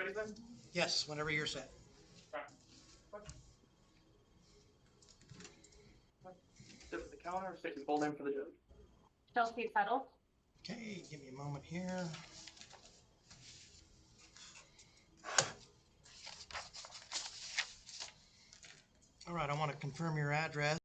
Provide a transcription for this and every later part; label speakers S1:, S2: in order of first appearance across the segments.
S1: ready then?
S2: Yes, whenever you're set.
S1: Sit with the counter, state your full name for the judge.
S3: Chelsea Tuttle.
S2: Okay, give me a moment here. All right, I want to confirm your address.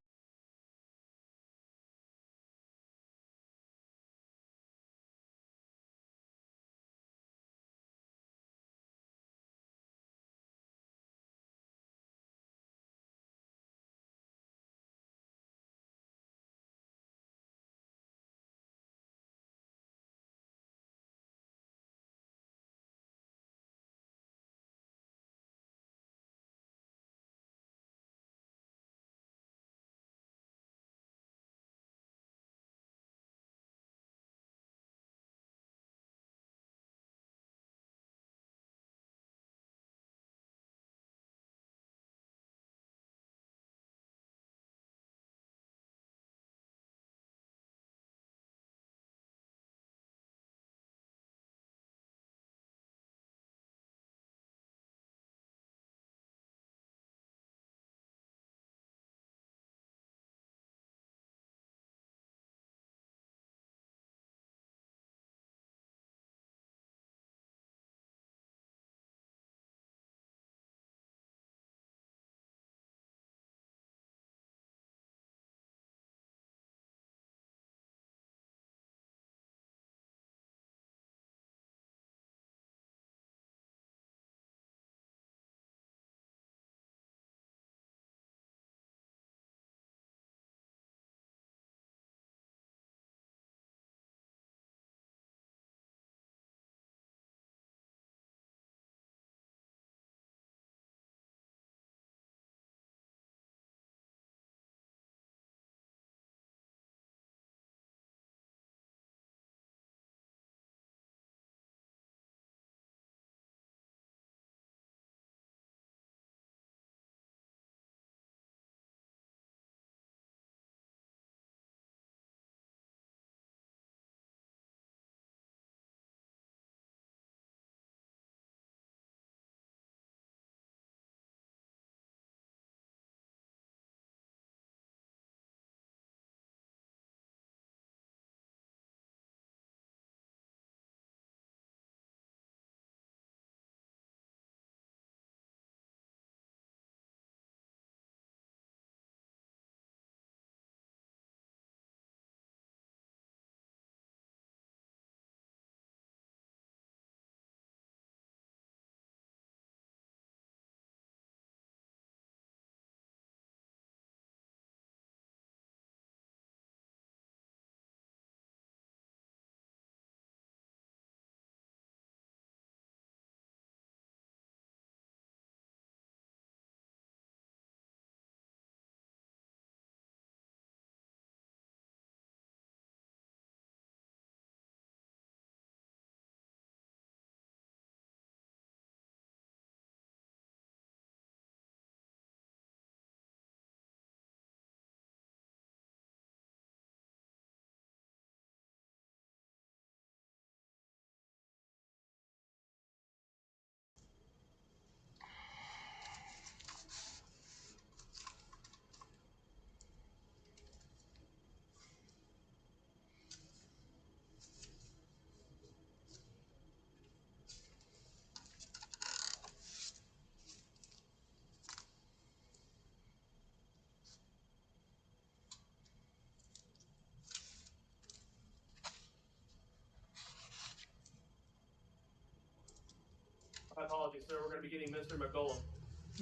S1: My apologies, sir. We're going to be getting Mr. McGollum.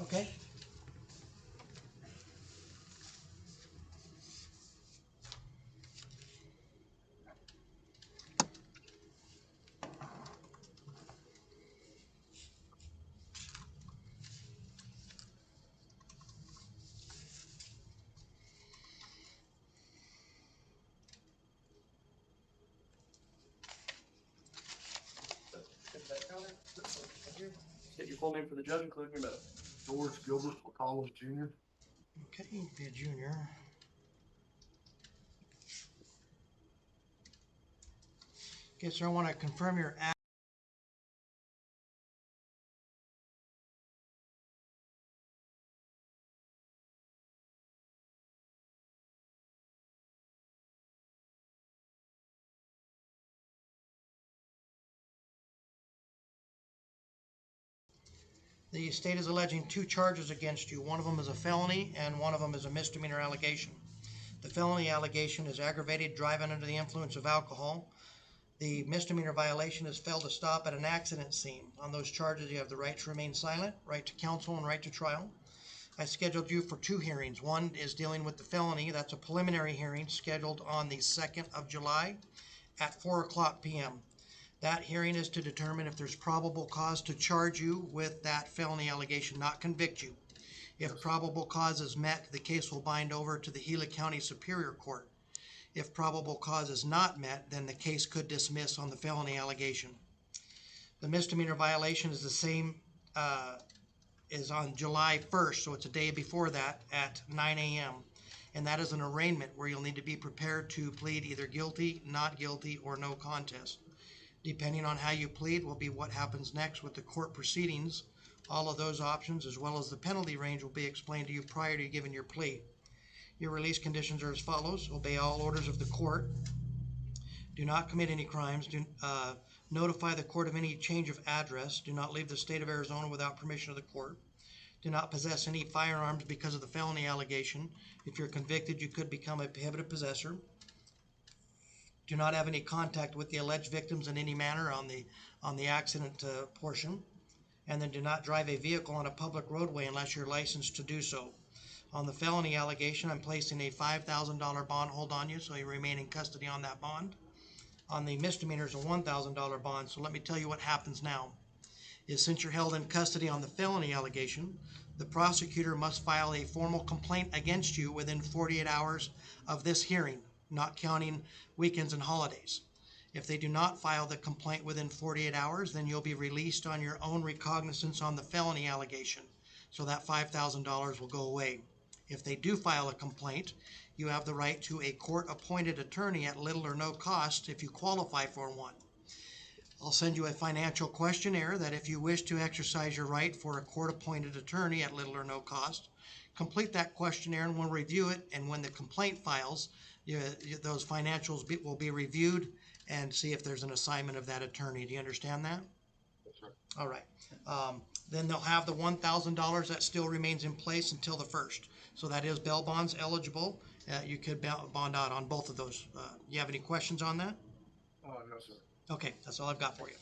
S2: Okay.
S1: State your full name for the judge, including your middle.
S4: George Gilbert McCollum Jr.
S2: Okay, be a junior. Okay, sir, I want to confirm your The state is alleging two charges against you. One of them is a felony and one of them is a misdemeanor allegation. The felony allegation is aggravated driving under the influence of alcohol. The misdemeanor violation is failed to stop at an accident scene. On those charges, you have the right to remain silent, right to counsel, and right to trial. I scheduled you for two hearings. One is dealing with the felony. That's a preliminary hearing scheduled on the 2nd of July at 4:00 p.m. That hearing is to determine if there's probable cause to charge you with that felony allegation, not convict you. If probable cause is met, the case will bind over to the Gila County Superior Court. If probable cause is not met, then the case could dismiss on the felony allegation. The misdemeanor violation is the same, is on July 1st, so it's a day before that at 9 a.m. And that is an arraignment where you'll need to be prepared to plead either guilty, not guilty, or no contest. Depending on how you plead will be what happens next with the court proceedings. All of those options, as well as the penalty range, will be explained to you prior to giving your plea. Your release conditions are as follows. Obey all orders of the court. Do not commit any crimes. Notify the court of any change of address. Do not leave the state of Arizona without permission of the court. Do not possess any firearms because of the felony allegation. If you're convicted, you could become a prohibited possessor. Do not have any contact with the alleged victims in any manner on the accident portion. And then do not drive a vehicle on a public roadway unless you're licensed to do so. On the felony allegation, I'm placing a $5,000 bond hold on you, so you remain in custody on that bond. On the misdemeanors, a $1,000 bond. So let me tell you what happens now. Since you're held in custody on the felony allegation, the prosecutor must file a formal complaint against you within 48 hours of this hearing, not counting weekends and holidays. If they do not file the complaint within 48 hours, then you'll be released on your own recognizance on the felony allegation. So that $5,000 will go away. If they do file a complaint, you have the right to a court-appointed attorney at little or no cost if you qualify for one. I'll send you a financial questionnaire that if you wish to exercise your right for a court-appointed attorney at little or no cost, complete that questionnaire and we'll review it. And when the complaint files, those financials will be reviewed and see if there's an assignment of that attorney. Do you understand that?
S4: That's right.
S2: All right. Then they'll have the $1,000 that still remains in place until the 1st. So that is bail bonds eligible. You could bond out on both of those. You have any questions on that?
S4: No, sir.
S2: Okay, that's all I've got for you.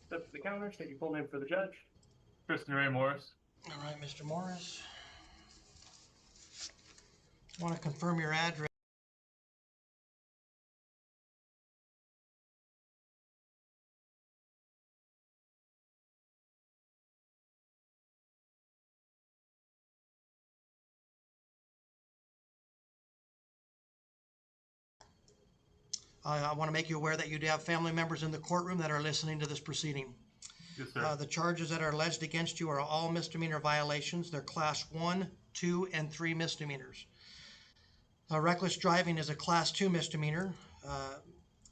S1: Step to the counter, state your full name for the judge.
S5: Kristen Ray Morris.
S2: All right, Mr. Morris. I want to confirm your address. I want to make you aware that you do have family members in the courtroom that are listening to this proceeding.
S5: Yes, sir.
S2: The charges that are alleged against you are all misdemeanor violations. They're class 1, 2, and 3 misdemeanors. Reckless driving is a class 2 misdemeanor.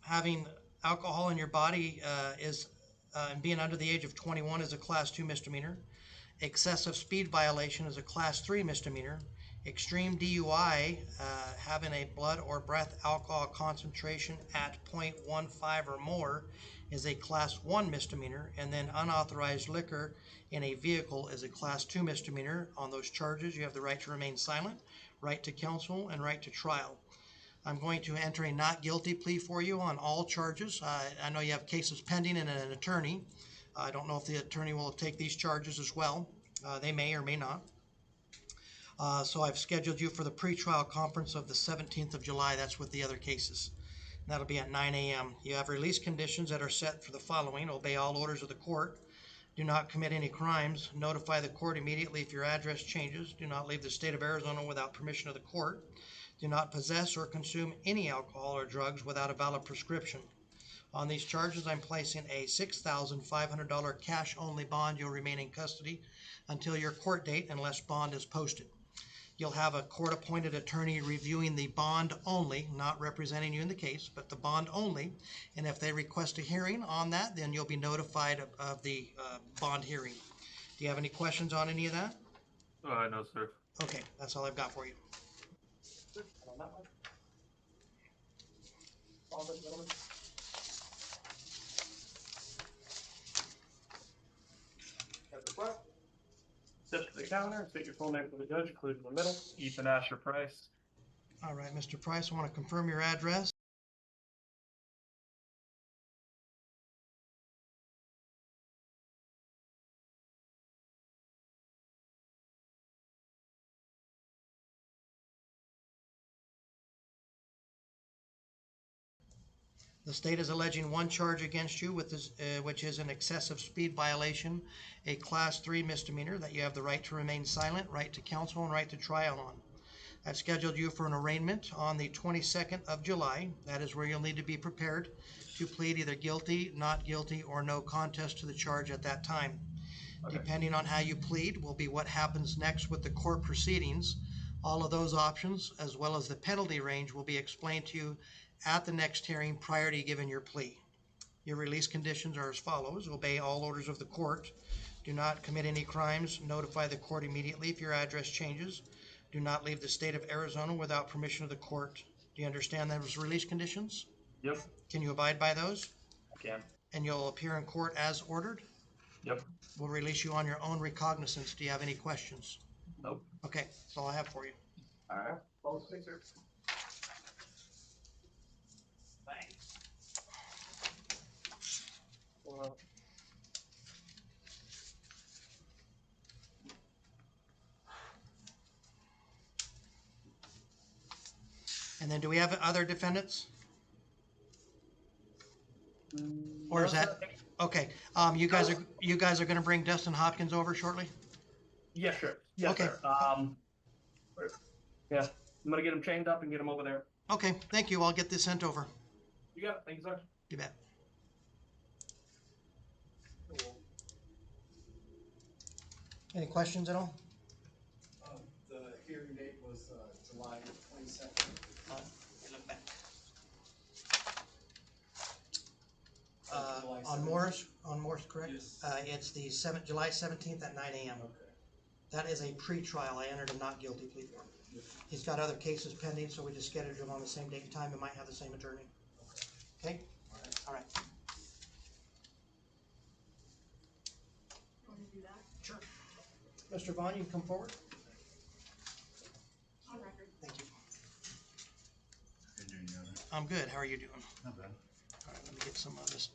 S2: Having alcohol in your body and being under the age of 21 is a class 2 misdemeanor. Excessive speed violation is a class 3 misdemeanor. Extreme DUI, having a blood or breath alcohol concentration at 0.15 or more, is a class 1 misdemeanor, and then unauthorized liquor in a vehicle is a class 2 misdemeanor. On those charges, you have the right to remain silent, right to counsel, and right to trial. I'm going to enter a not guilty plea for you on all charges. I know you have cases pending and an attorney. I don't know if the attorney will take these charges as well. They may or may not. So I've scheduled you for the pretrial conference of the 17th of July. That's with the other cases. And that'll be at 9 a.m. You have release conditions that are set for the following. Obey all orders of the court. Do not commit any crimes. Notify the court immediately if your address changes. Do not leave the state of Arizona without permission of the court. Do not possess or consume any alcohol or drugs without a valid prescription. On these charges, I'm placing a $6,500 cash-only bond. You'll remain in custody until your court date unless bond is posted. You'll have a court-appointed attorney reviewing the bond only, not representing you in the case, but the bond only. And if they request a hearing on that, then you'll be notified of the bond hearing. Do you have any questions on any of that?
S5: No, sir.
S2: Okay, that's all I've got for you.
S1: On that one. All those gentlemen. At the front. Step to the counter, state your full name for the judge, including the middle. Ethan Asher Price.
S2: All right, Mr. Price, I want to confirm your address. The state is alleging one charge against you, with this, which is an excessive speed violation, a Class 3 misdemeanor that you have the right to remain silent, right to counsel, and right to trial on. I've scheduled you for an arraignment on the 22nd of July. That is where you'll need to be prepared to plead either guilty, not guilty, or no contest to the charge at that time.
S1: Okay.
S2: Depending on how you plead will be what happens next with the court proceedings. All of those options, as well as the penalty range, will be explained to you at the next hearing prior to giving your plea. Your release conditions are as follows: obey all orders of the court. Do not commit any crimes. Notify the court immediately if your address changes. Do not leave the state of Arizona without permission of the court. Do you understand those release conditions?
S1: Yep.
S2: Can you abide by those?
S1: I can.
S2: And you'll appear in court as ordered?
S1: Yep.
S2: We'll release you on your own recognizance. Do you have any questions?
S1: Nope.
S2: Okay, that's all I have for you.
S1: All right. Well, thanks, sir. Thanks. Well,
S2: And then do we have other defendants? Or is
S1: no,
S2: that,
S1: sir.
S2: okay, you guys are gonna bring Dustin Hopkins over shortly?
S1: Yeah, sure. Yes,
S2: Okay.
S1: sir. Yeah, I'm gonna get him chained up and get him over there.
S2: Okay, thank you. I'll get this sent over.
S1: You got it. Thank you, sir.
S2: You bet. Any questions at all?
S6: The hearing date was July 22nd.
S2: Look back.
S6: July
S2: On
S6: 17th.
S2: Morse, correct?
S6: Yes.
S2: It's the July 17th at 9 a.m.
S6: Okay.
S2: That is a pre-trial. I entered a not guilty plea for him. He's got other cases pending, so we just scheduled him on the same date and time. It might have the same attorney. Okay? All right.
S3: Want to do that?
S2: Sure. Mr. Vaughn, you can come forward.
S3: On record.
S2: Thank you.
S7: How you doing, Your Honor?
S2: I'm good. How are you doing?
S7: Not bad.
S2: All right, let me get some of this.